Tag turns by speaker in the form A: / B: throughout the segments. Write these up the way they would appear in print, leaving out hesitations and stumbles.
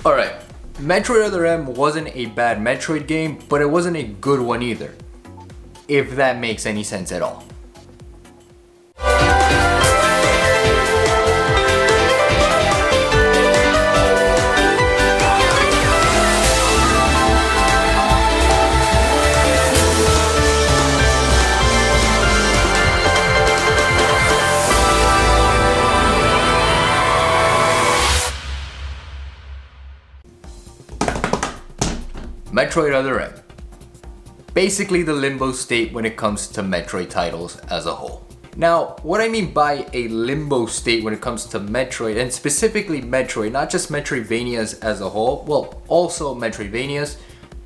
A: Alright, Metroid Other M wasn't a bad Metroid game, but it wasn't a good one either. If that makes any sense at all. Metroid Other M. Basically the limbo state when it comes to Metroid titles as a whole. Now, what I mean by a limbo state when it comes to Metroid, and specifically Metroid, not just Metroidvanias as a whole, well, also Metroidvanias,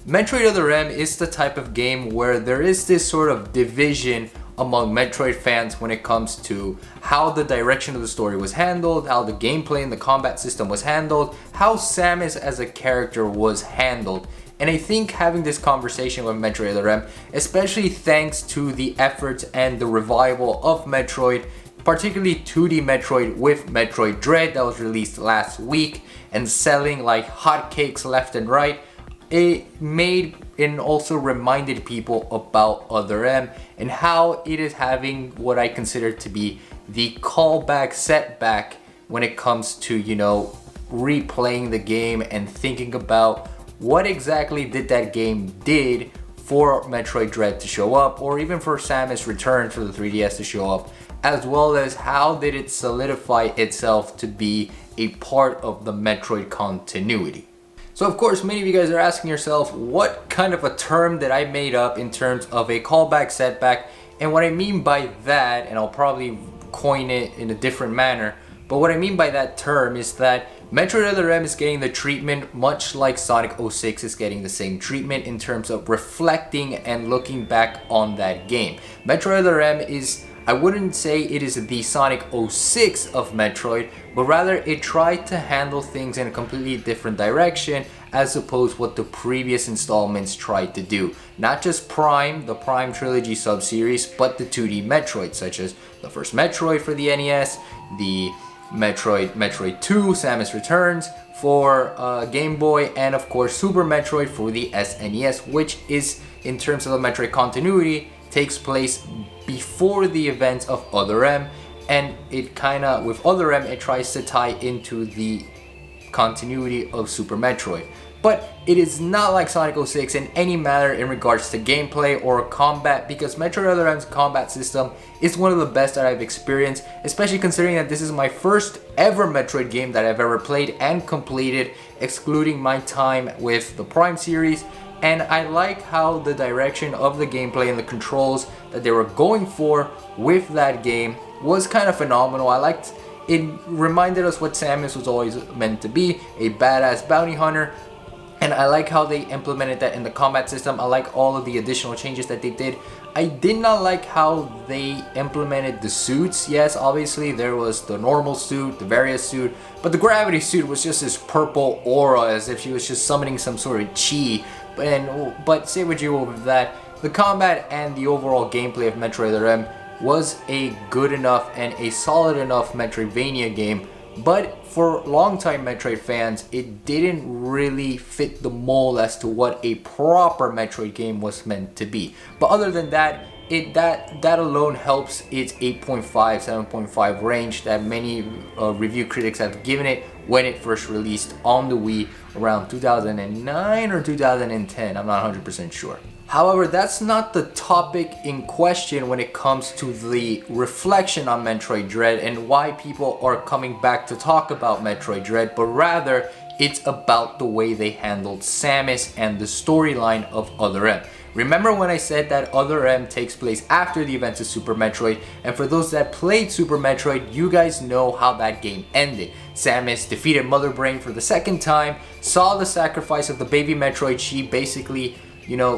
A: Metroid Other M is the type of game where there is this sort of division among Metroid fans when it comes to how the direction of the story was handled, how the gameplay and the combat system was handled, how Samus as a character was handled. And I think having this conversation with Metroid Other M, especially thanks to the efforts and the revival of Metroid, particularly 2D Metroid with Metroid Dread that was released last week and selling like hotcakes left and right, it made and also reminded people about Other M and how it is having what I consider to be the callback setback when it comes to, replaying the game and thinking about what exactly did that game did for Metroid Dread to show up, or even for Samus Return for the 3DS to show up, as well as how did it solidify itself to be a part of the Metroid continuity. So of course, many of you guys are asking yourself, what kind of a term did I made up in terms of a callback setback? And what I mean by that, and I'll probably coin it in a different manner, but what I mean by that term is that Metroid Other M is getting the treatment much like Sonic 06 is getting the same treatment in terms of reflecting and looking back on that game. Metroid Other M is, I wouldn't say it is the Sonic 06 of Metroid, but rather it tried to handle things in a completely different direction as opposed what the previous installments tried to do. Not just Prime, the Prime Trilogy sub-series, but the 2D Metroid, such as the first Metroid for the NES, the Metroid 2, Samus Returns for Game Boy, and of course Super Metroid for the SNES, which is, in terms of the Metroid continuity, takes place before the events of Other M, and it kinda, with Other M, it tries to tie into the continuity of Super Metroid. But it is not like Sonic 06 in any manner in regards to gameplay or combat, because Metroid Other M's combat system is one of the best that I've experienced, especially considering that this is my first ever Metroid game that I've ever played and completed, excluding my time with the Prime series. And I like how the direction of the gameplay and the controls that they were going for with that game was kind of phenomenal. I liked it, reminded us what Samus was always meant to be, a badass bounty hunter. And I like how they implemented that in the combat system. I like all of the additional changes that they did. I did not like how they implemented the suits. Yes, obviously there was the normal suit, the various suit, but the gravity suit was just this purple aura as if she was just summoning some sort of chi. But say what you will with that, the combat and the overall gameplay of Metroid Other M was a good enough and a solid enough Metroidvania game. But for longtime Metroid fans, it didn't really fit the mold as to what a proper Metroid game was meant to be. But other than that, that alone helps its 8.5, 7.5 range that many review critics have given it when it first released on the Wii around 2009 or 2010. I'm not 100% sure. However, that's not the topic in question when it comes to the reflection on Metroid Dread and why people are coming back to talk about Metroid Dread, but rather it's about the way they handled Samus and the storyline of Other M. Remember when I said that Other M takes place after the events of Super Metroid, and for those that played Super Metroid, you guys know how that game ended. Samus defeated Mother Brain for the second time, saw the sacrifice of the baby Metroid she basically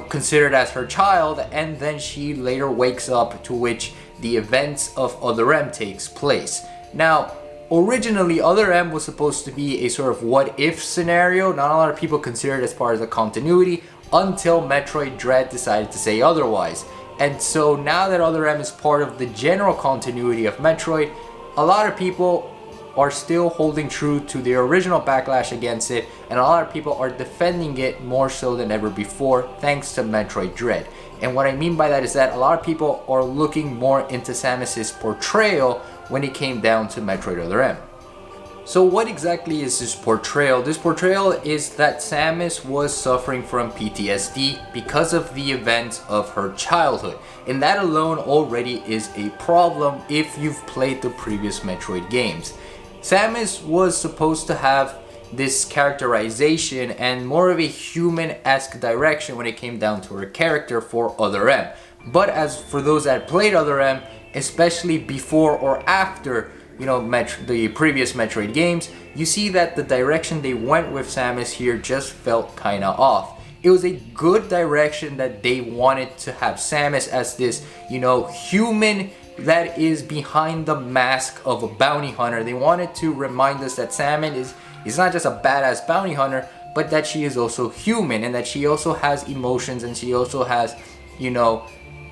A: considered as her child, and then she later wakes up, to which the events of Other M takes place. Now, originally Other M was supposed to be a sort of what if scenario. Not a lot of people consider it as part of the continuity until Metroid Dread decided to say otherwise. And so now that Other M is part of the general continuity of Metroid, a lot of people are still holding true to the original backlash against it, and a lot of people are defending it more so than ever before thanks to Metroid Dread. And what I mean by that is that a lot of people are looking more into Samus's portrayal when it came down to Metroid Other M. So what exactly is this portrayal? This portrayal is that Samus was suffering from PTSD because of the events of her childhood. And that alone already is a problem if you've played the previous Metroid games. Samus was supposed to have this characterization and more of a human-esque direction when it came down to her character for Other M. But as for those that played Other M, especially before or after the previous Metroid games, you see that the direction they went with Samus here just felt kinda off. It was a good direction that they wanted to have Samus as this, human that is behind the mask of a bounty hunter. They wanted to remind us that Samus is not just a badass bounty hunter, but that she is also human and that she also has emotions and she also has,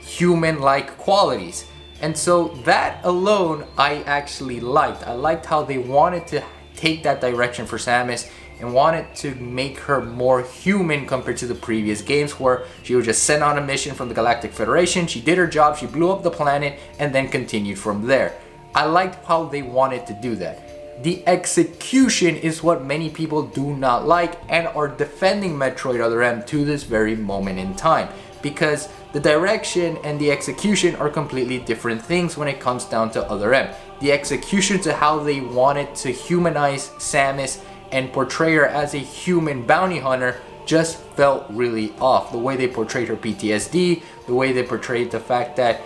A: human-like qualities. And so that alone I actually liked. I liked how they wanted to take that direction for Samus and wanted to make her more human compared to the previous games where she was just sent on a mission from the Galactic Federation, she did her job, she blew up the planet, and then continued from there. I liked how they wanted to do that. The execution is what many people do not like and are defending Metroid Other M to this very moment in time, because the direction and the execution are completely different things when it comes down to Other M. The execution to how they wanted to humanize Samus and portray her as a human bounty hunter just felt really off. The way they portrayed her PTSD, the way they portrayed the fact that,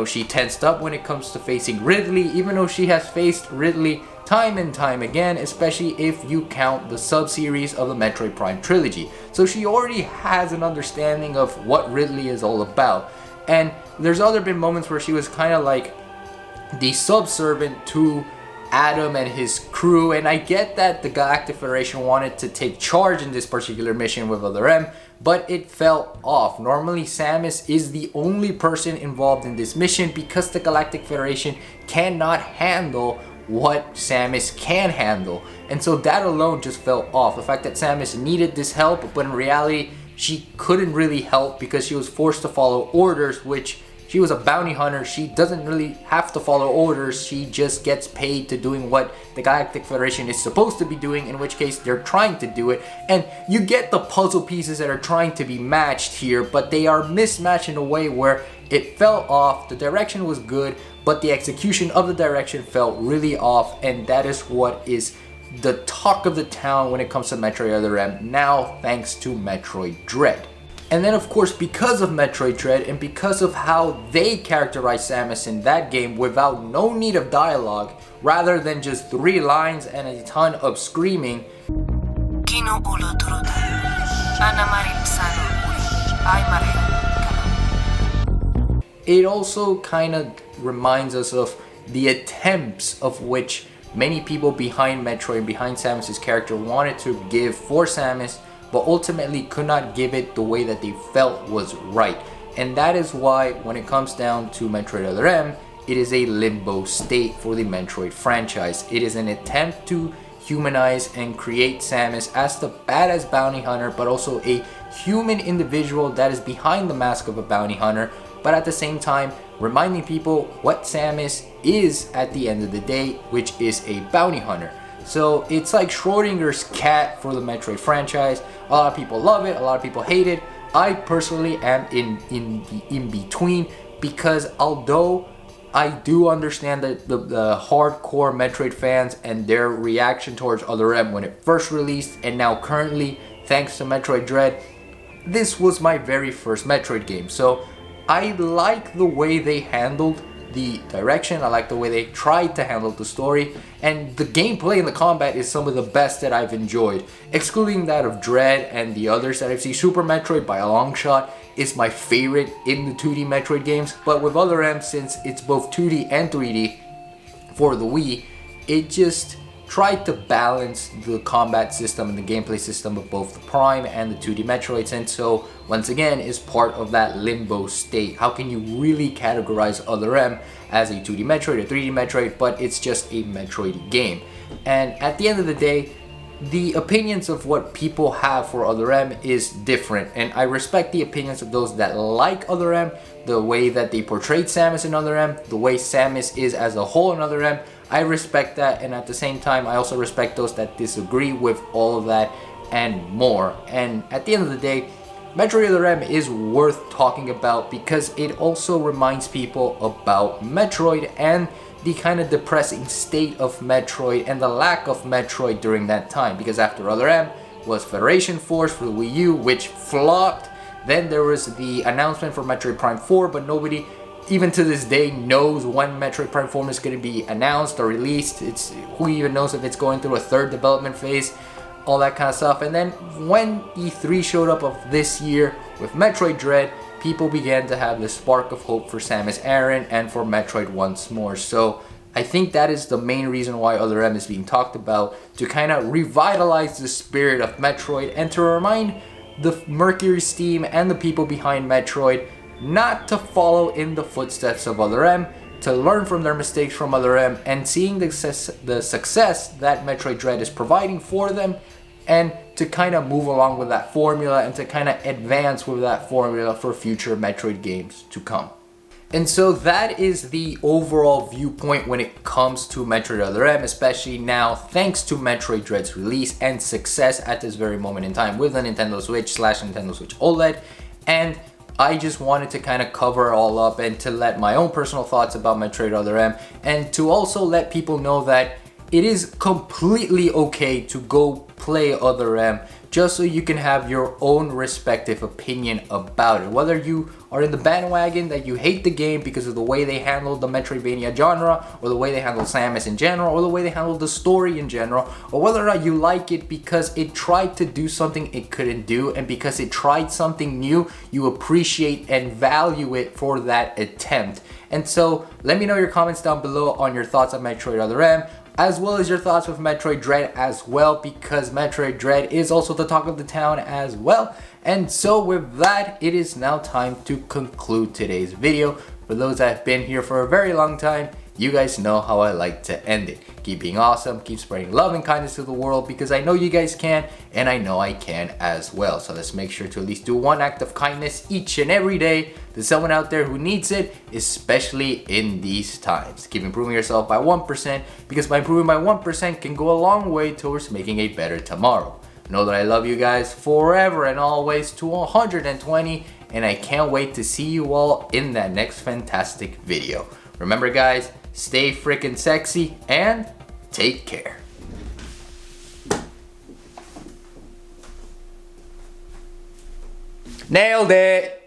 A: she tensed up when it comes to facing Ridley, even though she has faced Ridley time and time again, especially if you count the sub-series of the Metroid Prime trilogy. So she already has an understanding of what Ridley is all about. And there's been moments where she was kind of like the subservient to Adam and his crew, and I get that the Galactic Federation wanted to take charge in this particular mission with Other M, but it fell off. Normally Samus is the only person involved in this mission because the Galactic Federation cannot handle what Samus can handle, and so that alone just fell off. The fact that Samus needed this help, but in reality she couldn't really help because she was forced to follow orders, which she was a bounty hunter. She doesn't really have to follow orders. She just gets paid to doing what the Galactic Federation is supposed to be doing, in which case they're trying to do it. And you get the puzzle pieces that are trying to be matched here, but they are mismatched in a way where it fell off. The direction was good, but the execution of the direction felt really off, and that is what is the talk of the town when it comes to Metroid Other M now, thanks to Metroid Dread. And then of course, because of Metroid Dread and because of how they characterize Samus in that game without no need of dialogue, rather than just 3 lines and a ton of screaming, it also kind of reminds us of the attempts of which many people behind Metroid, behind Samus's character, wanted to give for Samus, but ultimately could not give it the way that they felt was right. And that is why when it comes down to Metroid Other M, it is a limbo state for the Metroid franchise. It is an attempt to humanize and create Samus as the badass bounty hunter, but also a human individual that is behind the mask of a bounty hunter, but at the same time reminding people what Samus is at the end of the day, which is a bounty hunter. So it's like Schrodinger's cat for the Metroid franchise. A lot of people love it, a lot of people hate it. I personally am in between, because although I do understand that the hardcore Metroid fans and their reaction towards Other M when it first released, and now currently thanks to Metroid Dread, this was my very first Metroid game. So I like the way they handled the direction, I like the way they tried to handle the story, and the gameplay and the combat is some of the best that I've enjoyed. Excluding that of Dread and the others that I've seen, Super Metroid by a long shot is my favorite in the 2D Metroid games, but with Other M, since it's both 2D and 3D for the Wii, it just tried to balance the combat system and the gameplay system of both the Prime and the 2D Metroids, and so once again is part of that limbo state. How can you really categorize Other M as a 2D Metroid, a 3D Metroid, but it's just a Metroid game? And at the end of the day, the opinions of what people have for Other M is different, and I respect the opinions of those that like Other M, the way that they portrayed Samus in Other M, the way Samus is as a whole in Other M. I respect that, and at the same time I also respect those that disagree with all of that and more. And at the end of the day, Metroid Other M is worth talking about because it also reminds people about Metroid and the kind of depressing state of Metroid and the lack of Metroid during that time. Because after Other M was Federation Force for the Wii U, which flopped. Then there was the announcement for Metroid Prime 4, but nobody, even to this day, knows when Metroid Prime 4 is going to be announced or released. Who even knows if it's going through a third development phase, all that kind of stuff. And then when E3 showed up of this year with Metroid Dread, people began to have the spark of hope for Samus Aran and for Metroid once more. So I think that is the main reason why Other M is being talked about, to kind of revitalize the spirit of Metroid and to remind the Mercury Steam and the people behind Metroid not to follow in the footsteps of Other M, to learn from their mistakes from Other M, and seeing the success that Metroid Dread is providing for them, and to kind of move along with that formula and to kind of advance with that formula for future Metroid games to come. And so that is the overall viewpoint when it comes to Metroid Other M, especially now thanks to Metroid Dread's release and success at this very moment in time with the Nintendo Switch / Nintendo Switch OLED. And I just wanted to kind of cover it all up and to let my own personal thoughts about Metroid Other M, and to also let people know that it is completely okay to go play Other M, just so you can have your own respective opinion about it. Whether you are in the bandwagon that you hate the game because of the way they handled the Metroidvania genre, or the way they handled Samus in general, or the way they handled the story in general, or whether or not you like it because it tried to do something it couldn't do, and because it tried something new, you appreciate and value it for that attempt. And so let me know your comments down below on your thoughts on Metroid Other M, as well as your thoughts with Metroid Dread as well, because Metroid Dread is also the talk of the town as well. And so with that, it is now time to conclude today's video. For those that have been here for a very long time, you guys know how I like to end it. Keep being awesome, keep spreading love and kindness to the world, because I know you guys can, and I know I can as well. So let's make sure to at least do one act of kindness each and every day to someone out there who needs it, especially in these times. Keep improving yourself by 1%, because by improving by 1% can go a long way towards making a better tomorrow. Know that I love you guys forever and always to 120, and I can't wait to see you all in that next fantastic video. Remember guys, stay freaking sexy and take care. Nailed it!